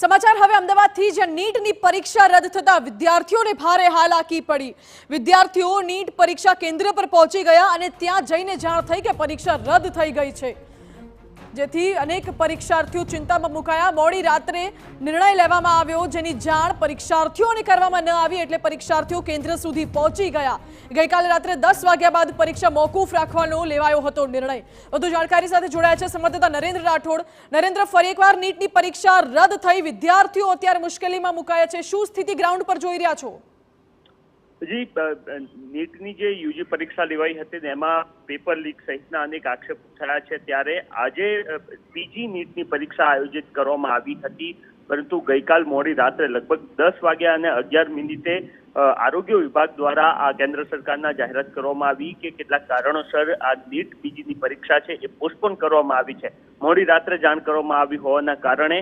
સમાચાર હવે અમદાવાદથી જ્યાં નીટની પરીક્ષા રદ થતા વિદ્યાર્થીઓને ભારે હાલાકી પડી। વિદ્યાર્થીઓ નીટ પરીક્ષા કેન્દ્ર પર પહોંચી ગયા અને ત્યાં જઈને જાણ થઈ કે પરીક્ષા રદ થઈ ગઈ છે, જેથી અનેક પરીક્ષાર્થીઓ ચિંતામાં મુકાયા। મોડી રાત્રે નિર્ણય લેવામાં આવ્યો, જેની જાણ પરીક્ષાર્થીઓને કરવામાં ન આવી એટલે પરીક્ષાર્થીઓ કેન્દ્ર સુધી પહોંચી ગયા। ગઈકાલે રાત્રે 10 વાગ્યા બાદ પરીક્ષા મોકૂફ રાખવાનો લેવાયો હતો નિર્ણય। વધુ જાણકારી સાથે જોડાયા છે સંવાદદાતા નરેન્દ્ર રાઠોડ। નરેન્દ્ર, ફરી એકવાર નીટની પરીક્ષા રદ થઈ, વિદ્યાર્થીઓ અત્યારે મુશ્કેલીમાં મુકાયા છે, શું સ્થિતિ ગ્રાઉન્ડ પર જોઈ રહ્યા છો? જી, નીટની જે યુજી પરીક્ષા લેવાઈ હતી એમાં પેપર લીક સહિતના અનેક આક્ષેપો થયા છે, ત્યારે આજે બીજી નીટની પરીક્ષા આયોજિત કરવામાં આવી હતી, પરંતુ ગઈકાલ મોડી રાત્રે લગભગ 10 વાગ્યા અને 11 મિનિટે આરોગ્ય વિભાગ દ્વારા આ કેન્દ્ર સરકારના જાહેરાત કરવામાં આવી કે કેટલાક કારણોસર આ નીટ બીજીની પરીક્ષા છે એ પોસ્ટપોન કરવામાં આવી છે। મોડી રાત્રે જાણ કરવામાં આવી હોવાના કારણે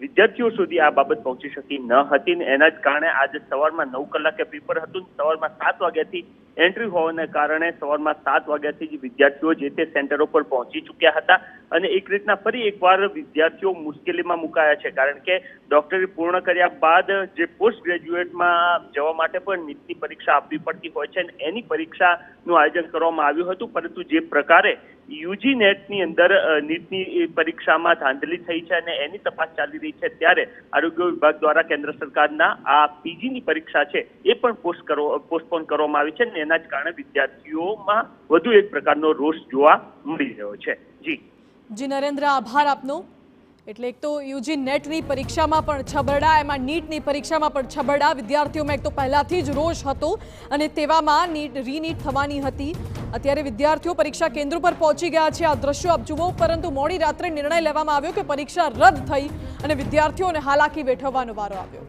વિદ્યાર્થીઓ સુધી આ બાબત પહોંચી શકી ન હતી ને એના જ કારણે આજે સવારમાં 9 કલાકે પેપર હતું, સવારમાં 7 વાગ્યાથી એન્ટ્રી હોવાના કારણે સવારમાં 7 વાગ્યાથી જ વિદ્યાર્થીઓ જે તે સેન્ટરો પર પહોંચી ચૂક્યા હતા અને એક રીતના ફરી એકવાર વિદ્યાર્થીઓ મુશ્કેલીમાં મુકાયા છે, કારણ કે ડોક્ટરી પૂર્ણ કર્યા બાદ જે પોસ્ટ ગ્રેજ્યુએટમાં જવા માટે પણ નીટની પરીક્ષા આપવી પડતી હોય છે અને એની પરીક્ષાનું આયોજન કરવામાં આવ્યું હતું, પરંતુ જે પ્રકારે યુજી નેટની અંદર નીટની પરીક્ષામાં ધાંધલી થઈ છે અને એની તપાસ ચાલી રહી છે, ત્યારે આરોગ્ય વિભાગ દ્વારા કેન્દ્ર સરકારના આ પીજીની પરીક્ષા છે એ પણ પોસ્ટપોન કરવામાં આવી છે અને એના જ કારણે વિદ્યાર્થીઓમાં વધુ એક પ્રકારનો રોષ જોવા મળી રહ્યો છે। જી નરેન્દ્ર, આભાર આપનો। એટલે એક તો યુજી નેટની પરીક્ષામાં પણ છબરડા, એમાં નીટની પરીક્ષામાં પણ છબરડા। વિદ્યાર્થીઓમાં એક તો પહેલાથી જ રોષ હતો અને તેવામાં રીનીટ થવાની હતી। અત્યારે વિદ્યાર્થીઓ પરીક્ષા કેન્દ્ર પર પહોંચી ગયા છે, આ દ્રશ્યો આપ જુઓ, પરંતુ મોડી રાત્રે નિર્ણય લેવામાં આવ્યો કે પરીક્ષા રદ થઈ અને વિદ્યાર્થીઓને હાલાકી વેઠવવાનો વારો આવ્યો।